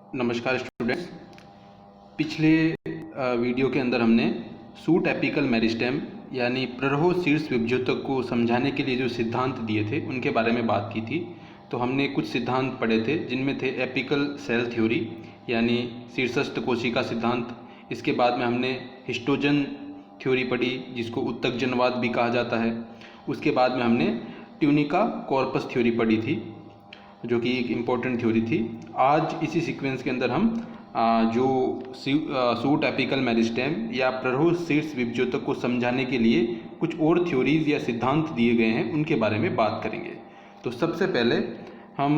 नमस्कार स्टूडेंट्स। पिछले वीडियो के अंदर हमने सूट एपिकल मेरिस्टेम यानी प्ररहो शीर्ष विभज्योतक को समझाने के लिए जो सिद्धांत दिए थे उनके बारे में बात की थी। तो हमने कुछ सिद्धांत पढ़े थे जिनमें थे एपिकल सेल थ्योरी यानी शीर्षस्थ कोशिका सिद्धांत। इसके बाद में हमने हिस्टोजन थ्योरी पढ़ी जिसको उत्तकजनवाद भी कहा जाता है। उसके बाद में हमने ट्यूनिका कॉर्पस थ्योरी पढ़ी थी जो कि एक इम्पॉर्टेंट थ्योरी थी। आज इसी सीक्वेंस के अंदर हम जो सूट एपिकल मेरिस्टेम या प्ररहो शीर्ष विभज्योतक को समझाने के लिए कुछ और थ्योरीज या सिद्धांत दिए गए हैं उनके बारे में बात करेंगे। तो सबसे पहले हम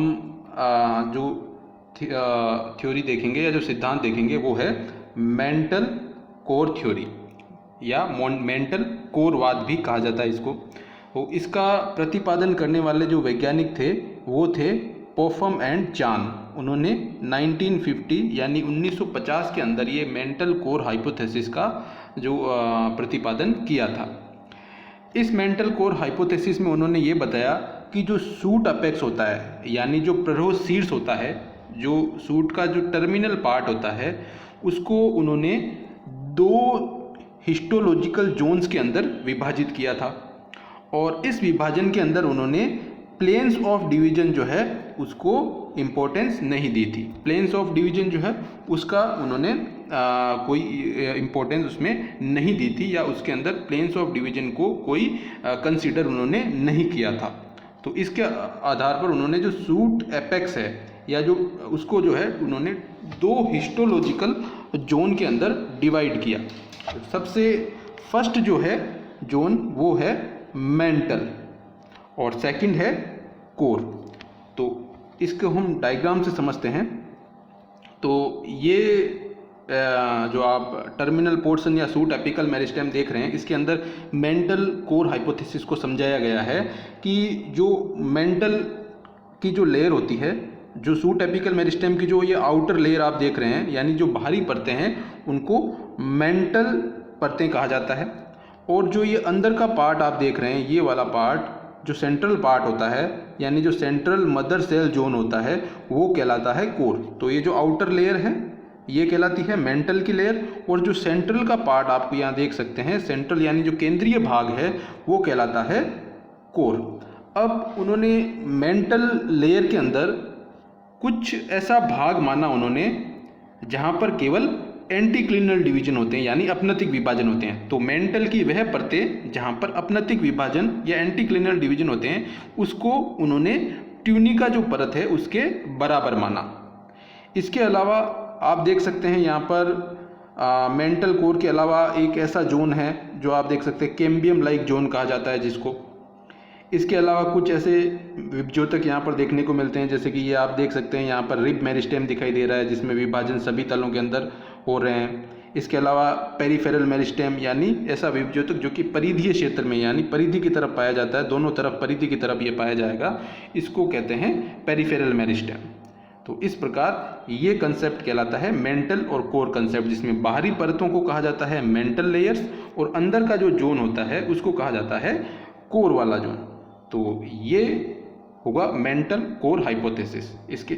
जो थ्योरी देखेंगे या जो सिद्धांत देखेंगे वो है मेंटल कोर थ्योरी या मेंटल कोरवाद भी कहा जाता है इसको। तो इसका प्रतिपादन करने वाले जो वैज्ञानिक थे वो थे पोफम एंड चान। उन्होंने 1950 यानी 1950 के अंदर ये मेंटल कोर हाइपोथेसिस का जो प्रतिपादन किया था। इस मेंटल कोर हाइपोथेसिस में उन्होंने ये बताया कि जो सूट अपेक्स होता है यानी जो प्ररहो शीर्ष होता है, जो सूट का जो टर्मिनल पार्ट होता है, उसको उन्होंने दो हिस्टोलॉजिकल जोन्स के अंदर विभाजित किया था और इस विभाजन के अंदर उन्होंने प्लेन्स ऑफ डिवीजन जो है उसको इम्पोर्टेंस नहीं दी थी। प्लेन्स ऑफ डिवीजन जो है उसका उन्होंने कोई इम्पोर्टेंस उसमें नहीं दी थी या उसके अंदर प्लेन्स ऑफ डिवीजन को कोई कंसीडर उन्होंने नहीं किया था। तो इसके आधार पर उन्होंने जो सूट एपेक्स है या जो उसको जो है उन्होंने दो हिस्टोलॉजिकल जोन के अंदर डिवाइड किया। सबसे फर्स्ट जो है जोन वो है मेंटल और सेकंड है कोर। तो इसको हम डायग्राम से समझते हैं। तो ये जो आप टर्मिनल पोर्शन या सूट एपिकल मेरिस्टेम देख रहे हैं इसके अंदर मेंटल कोर हाइपोथेसिस को समझाया गया है कि जो मेंटल की जो लेयर होती है, जो सूट एपिकल मेरिस्टेम की जो ये आउटर लेयर आप देख रहे हैं यानी जो बाहरी परतें हैं उनको मेंटल परतें कहा जाता है और जो ये अंदर का पार्ट आप देख रहे हैं ये वाला पार्ट जो सेंट्रल पार्ट होता है यानी जो सेंट्रल मदर सेल जोन होता है वो कहलाता है कोर। तो ये जो आउटर लेयर है ये कहलाती है मेंटल की लेयर और जो सेंट्रल का पार्ट आपको यहाँ देख सकते हैं सेंट्रल यानी जो केंद्रीय भाग है वो कहलाता है कोर। अब उन्होंने मेंटल लेयर के अंदर कुछ ऐसा भाग माना उन्होंने जहाँ पर केवल एंटीक्लिनल डिवीजन होते हैं यानी अपनतिक विभाजन होते हैं। तो मेंटल की वह परतें जहाँ पर अपनतिक विभाजन या एंटीक्लिनल डिवीजन होते हैं उसको उन्होंने ट्यूनिका जो परत है उसके बराबर माना। इसके अलावा आप देख सकते हैं यहाँ पर मेंटल कोर के अलावा एक ऐसा जोन है जो आप देख सकते हैं कैम्बियम लाइक जोन कहा जाता है जिसको। इसके अलावा कुछ ऐसे विभज्योतक यहाँ पर देखने को मिलते हैं जैसे कि ये आप देख सकते हैं यहाँ पर रिब मेरिस्टेम दिखाई दे रहा है जिसमें विभाजन सभी तलों के अंदर हो रहे हैं। इसके अलावा पेरिफेरल मेरिस्टेम यानी ऐसा विभज्योतक जो कि परिधीय क्षेत्र में यानी परिधि की तरफ पाया जाता है, दोनों तरफ परिधि की तरफ ये पाया जाएगा, इसको कहते हैं पेरिफेरल मेरिस्टेम। तो इस प्रकार ये कंसेप्ट कहलाता है मेंटल और कोर कंसेप्ट जिसमें बाहरी परतों को कहा जाता है मेंटल लेयर्स और अंदर का जो जोन होता है उसको कहा जाता है कोर वाला जोन। तो ये होगा मेंटल कोर हाइपोथेसिस।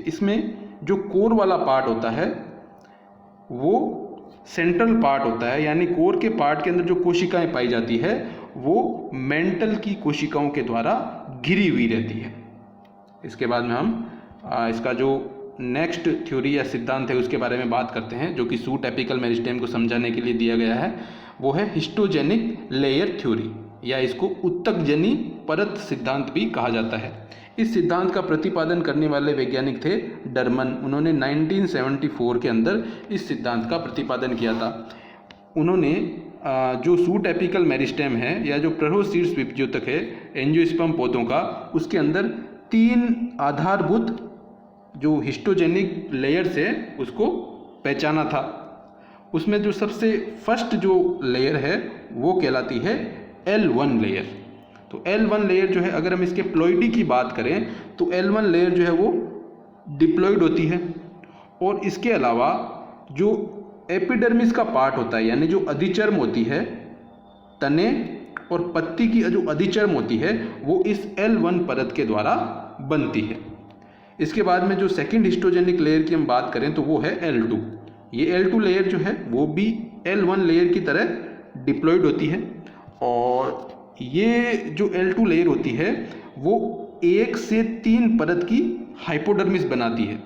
इसमें जो कोर वाला पार्ट होता है वो सेंट्रल पार्ट होता है यानी कोर के पार्ट के अंदर जो कोशिकाएं पाई जाती है वो मेंटल की कोशिकाओं के द्वारा घिरी हुई रहती है। इसके बाद में हम इसका जो नेक्स्ट थ्योरी या सिद्धांत है उसके बारे में बात करते हैं जो कि सूट एपिकल मेरिस्टेम को समझाने के लिए दिया गया है। वो है हिस्टोजेनिक लेयर थ्योरी या इसको उत्तकजनी परत सिद्धांत भी कहा जाता है। इस सिद्धांत का प्रतिपादन करने वाले वैज्ञानिक थे डरमन। उन्होंने 1974 के अंदर इस सिद्धांत का प्रतिपादन किया था। उन्होंने जो सूट एपिकल मेरिस्टेम है या जो प्ररहो शीर्ष विभज्योतक है एंजियोस्पर्म पौधों का, उसके अंदर 3 आधारभूत जो हिस्टोजेनिक लेयर्स है उसको पहचाना था। उसमें जो सबसे फर्स्ट जो लेयर है वो कहलाती है L1 लेयर। तो L1 लेयर जो है अगर हम इसके प्लॉइडी की बात करें तो L1 लेयर जो है वो डिप्लॉइड होती है और इसके अलावा जो एपिडर्मिस का पार्ट होता है यानी जो अधिचर्म होती है, तने और पत्ती की जो अधिचर्म होती है वो इस L1 परत के द्वारा बनती है। इसके बाद में जो सेकंड हिस्टोजेनिक लेयर की हम बात करें तो वो है L2। ये L2 लेयर जो है वो भी L1 लेयर की तरह डिप्लॉयड होती है, और ये जो L2 लेयर होती है वो 1 से 3 परत की हाइपोडर्मिस बनाती है।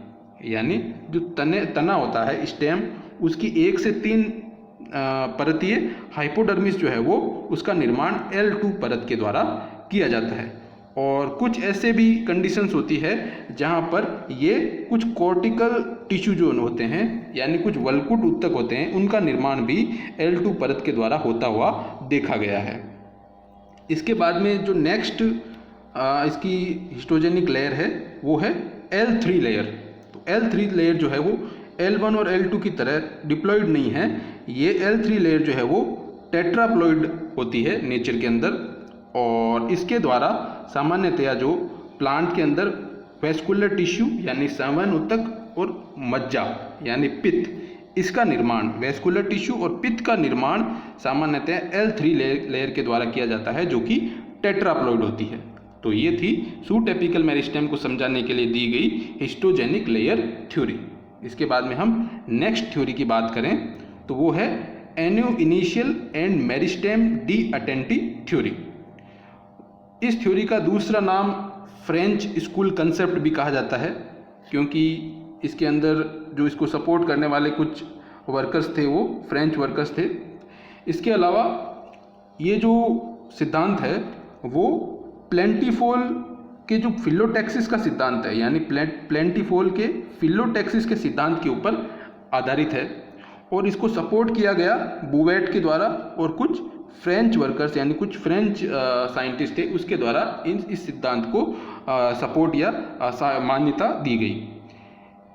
यानी जो तना होता है स्टेम, उसकी 1 से 3 परतीय हाइपोडर्मिस जो है वो उसका निर्माण L2 परत के द्वारा किया जाता है। और कुछ ऐसे भी कंडीशंस होती है जहाँ पर ये कुछ कॉर्टिकल टिश्यू जो होते हैं, यानी कुछ वल्कुट ऊतक होते हैं, उनका निर्माण भी L2 परत के द्वारा होता हुआ देखा गया है। इसके बाद में जो नेक्स्ट इसकी हिस्टोजेनिक लेयर है वो है L3 लेयर। तो L3 लेयर जो है वो L1 और L2 की तरह डिप्लॉयड नहीं है। ये L3 लेयर जो है वो टेट्राप्लॉयड होती है नेचर के अंदर, और इसके द्वारा सामान्यतया जो प्लांट के अंदर वेस्कुलर टिश्यू यानी संवहन ऊतक और मज्जा यानी पित्त, इसका निर्माण, वेस्कुलर टिश्यू और पित्त का निर्माण सामान्यतः L3 लेयर के द्वारा किया जाता है, जो कि टेट्राप्लॉयड होती है। तो ये थी सूट एपिकल मेरिस्टेम को समझाने के लिए दी गई हिस्टोजेनिक लेयर थ्योरी। इसके बाद में हम नेक्स्ट थ्योरी की बात करें तो वो है एन्यो इनिशियल एंड मेरिस्टेम डी अटेंटी थ्योरी। इस थ्योरी का दूसरा नाम फ्रेंच स्कूल कंसेप्ट भी कहा जाता है, क्योंकि इसके अंदर जो इसको सपोर्ट करने वाले कुछ वर्कर्स थे वो फ्रेंच वर्कर्स थे। इसके अलावा ये जो सिद्धांत है वो प्लेंटीफोल के जो फिलोटैक्सिस का सिद्धांत है, यानी प्लेंटीफोल के फिलोटैक्सिस के सिद्धांत के ऊपर आधारित है, और इसको सपोर्ट किया गया बुवेट के द्वारा और कुछ फ्रेंच वर्कर्स यानी कुछ फ्रेंच साइंटिस्ट थे उसके द्वारा इस सिद्धांत को सपोर्ट या मान्यता दी गई।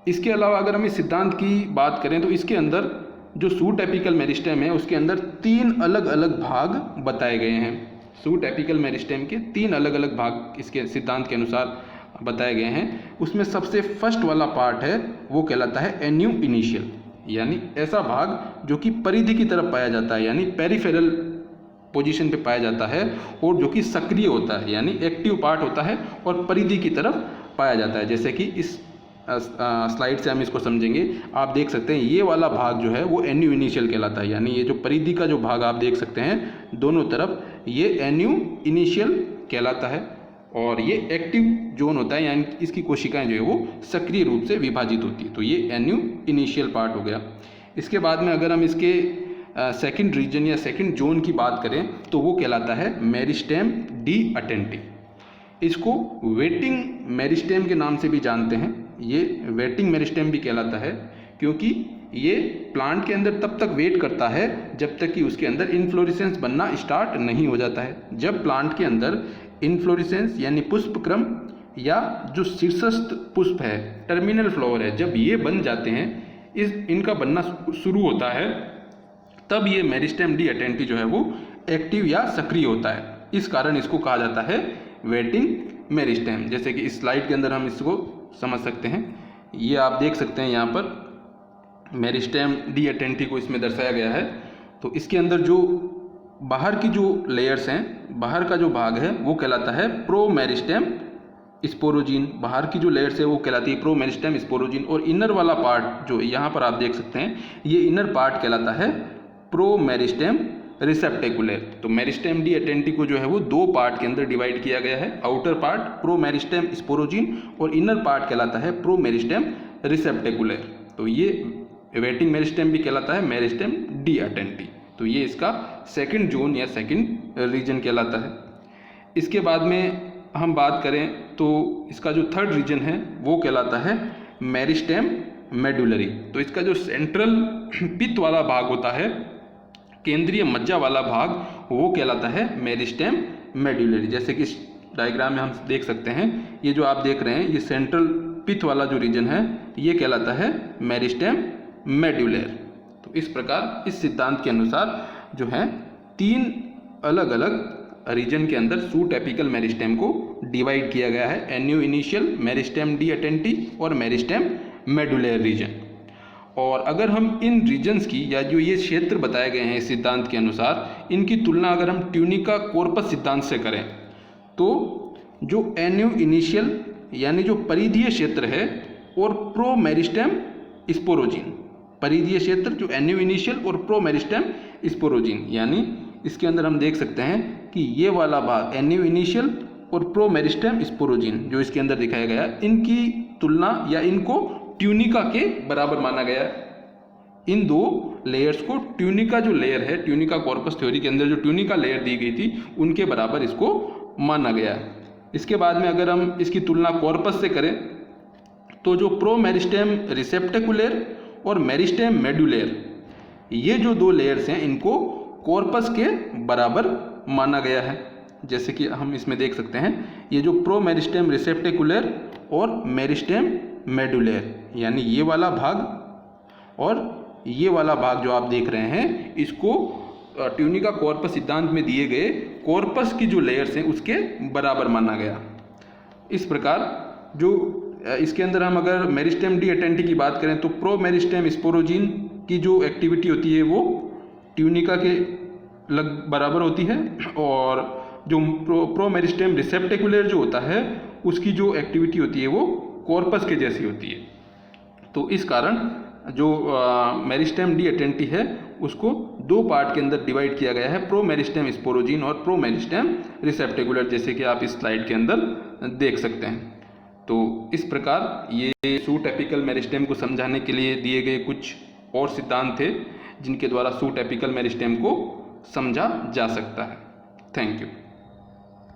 इसके अलावा अगर हम इस सिद्धांत की बात करें तो इसके अंदर जो सूट एपिकल मेरिस्टेम है उसके अंदर 3 अलग अलग भाग बताए गए हैं। सूट एपिकल मेरिस्टेम के 3 अलग अलग भाग इसके सिद्धांत के अनुसार बताए गए हैं। उसमें सबसे फर्स्ट वाला पार्ट है वो कहलाता है एन्यू इनिशियल, यानी ऐसा भाग जो कि परिधि की तरफ पाया जाता है, यानी पेरिफेरल पोजीशन पे पाया जाता है, और जो कि सक्रिय होता है यानी एक्टिव पार्ट होता है और परिधि की तरफ पाया जाता है। जैसे कि इस स्लाइड से हम इसको समझेंगे, आप देख सकते हैं ये वाला भाग जो है वो एन्यू इनिशियल कहलाता है, यानी ये जो परिधि का जो भाग आप देख सकते हैं दोनों तरफ, ये एन्यू इनिशियल कहलाता है। और ये एक्टिव जोन होता है, यानी इसकी कोशिकाएं जो है वो सक्रिय रूप से विभाजित होती है। तो ये एन्यू इनिशियल पार्ट हो गया। इसके बाद में अगर हम इसके सेकंड रीजन या सेकंड जोन की बात करें तो वो कहलाता है मेरिस्टेम डी अटेंटी। इसको वेटिंग मेरिस्टेम के नाम से भी जानते हैं। ये वेटिंग मेरिस्टेम भी कहलाता है क्योंकि ये प्लांट के अंदर तब तक वेट करता है जब तक कि उसके अंदर इन्फ्लोरेसेंस बनना स्टार्ट नहीं हो जाता है। जब प्लांट के अंदर इन्फ्लोरेसेंस यानी पुष्पक्रम या जो शीर्षस्थ पुष्प है, टर्मिनल फ्लावर है, जब ये बन जाते हैं, इनका बनना शुरू होता है, तब ये मेरिस्टेम डी अटेंटी जो है वो एक्टिव या सक्रिय होता है। इस कारण इसको कहा जाता है वेटिंग मेरिस्टेम। जैसे कि इस स्लाइड के अंदर हम इसको समझ सकते हैं। ये आप देख सकते हैं यहाँ पर मेरिस्टेम डी अटेंटी को इसमें दर्शाया गया है। तो इसके अंदर जो बाहर की जो लेयर्स हैं, बाहर का जो भाग है वो कहलाता है प्रो मेरिस्टेम स्पोरोजीन। बाहर की जो लेयर्स है वो कहलाती है प्रो मेरिस्टेम स्पोरोजीन, और इनर वाला पार्ट जो यहाँ पर आप देख सकते हैं ये इनर पार्ट कहलाता है प्रो मेरिस्टेम रिसेप्टेकुलर। तो मेरिस्टेम डी अटेंटी को जो है वो 2 पार्ट के अंदर डिवाइड किया गया है। आउटर पार्ट प्रो मेरिस्टेम स्पोरोजीन और इनर पार्ट कहलाता है प्रो मेरिस्टेम रिसेप्टेकुलर। तो ये वेटिंग मेरिस्टेम भी कहलाता है मेरिस्टेम डी अटेंटी। तो ये इसका सेकंड जोन या सेकंड रीजन कहलाता है। इसके बाद में हम बात करें तो इसका जो थर्ड रीजन है वो कहलाता है मेरिस्टेम मेडुलरी। तो इसका जो सेंट्रल पित्त वाला भाग होता है, केंद्रीय मज्जा वाला भाग, वो कहलाता है मेरिस्टेम मेडुलरी। जैसे कि इस डायग्राम में हम देख सकते हैं, ये जो आप देख रहे हैं ये सेंट्रल पित्त वाला जो रीजन है ये कहलाता है मेरिस्टेम मेडुलर। तो इस प्रकार इस सिद्धांत के अनुसार जो है 3 अलग अलग रीजन के अंदर सूट एपिकल मेरिस्टेम को डिवाइड किया गया है, एन्यू इनिशियल, मेरिस्टेम डी अटेंटी और मेरिस्टेम मेडुलर रीजन। और अगर हम इन रीजन्स की या जो ये क्षेत्र बताए गए हैं इस सिद्धांत के अनुसार, इनकी तुलना अगर हम ट्यूनिका कॉर्पस सिद्धांत से करें तो जो एन्यू इनिशियल यानी जो परिधीय क्षेत्र है, और प्रो मेरिस्टेम स्पोरोजीन। परिधीय क्षेत्र जो एन्यू इनिशियल और प्रो मेरिस्टेम स्पोरोजीन, यानी इसके अंदर हम देख सकते हैं कि ये वाला भाग एन्यू इनिशियल और प्रो मेरिस्टेम स्पोरोजीन जो इसके अंदर दिखाया गया, इनकी तुलना या इनको ट्यूनिका के बराबर माना गया है। इन दो लेयर्स को ट्यूनिका जो लेयर है, ट्यूनिका कॉर्पस थ्योरी के अंदर जो ट्यूनिका लेयर दी गई थी, उनके बराबर इसको माना गया है। इसके बाद में अगर हम इसकी तुलना कॉर्पस से करें तो जो प्रो मेरिस्टेम रिसेप्टेकुलर और मेरिस्टेम मेडुलर, ये जो दो लेयर्स हैं इनको कॉर्पस के बराबर माना गया है। जैसे कि हम इसमें देख सकते हैं, ये जो प्रो मेरिस्टेम रिसेप्टेकुलर और मेरिस्टेम मेडुलर, यानी ये वाला भाग और ये वाला भाग जो आप देख रहे हैं, इसको ट्यूनिका कॉर्पस सिद्धांत में दिए गए कॉर्पस की जो लेयर्स हैं उसके बराबर माना गया। इस प्रकार जो इसके अंदर हम अगर मेरिस्टेम डी एटेंटी की बात करें तो प्रो मेरिस्टेम स्पोरोजीन की जो एक्टिविटी होती है वो ट्यूनिका के बराबर होती है, और जो प्रो मेरिस्टेम रिसेप्टेकुलर जो होता है उसकी जो एक्टिविटी होती है वो कॉर्पस के जैसी होती है। तो इस कारण जो मेरिस्टेम डी एटेंटी है उसको दो पार्ट के अंदर डिवाइड किया गया है, प्रो मेरिस्टेम स्पोरोजीन और प्रो मेरिस्टेम रिसेप्टेकुलर, जैसे कि आप इस स्लाइड के अंदर देख सकते हैं। तो इस प्रकार ये सूट एपिकल मेरिस्टेम को समझाने के लिए दिए गए कुछ और सिद्धांत थे जिनके द्वारा सूट एपिकल मेरिस्टेम को समझा जा सकता है। Thank you.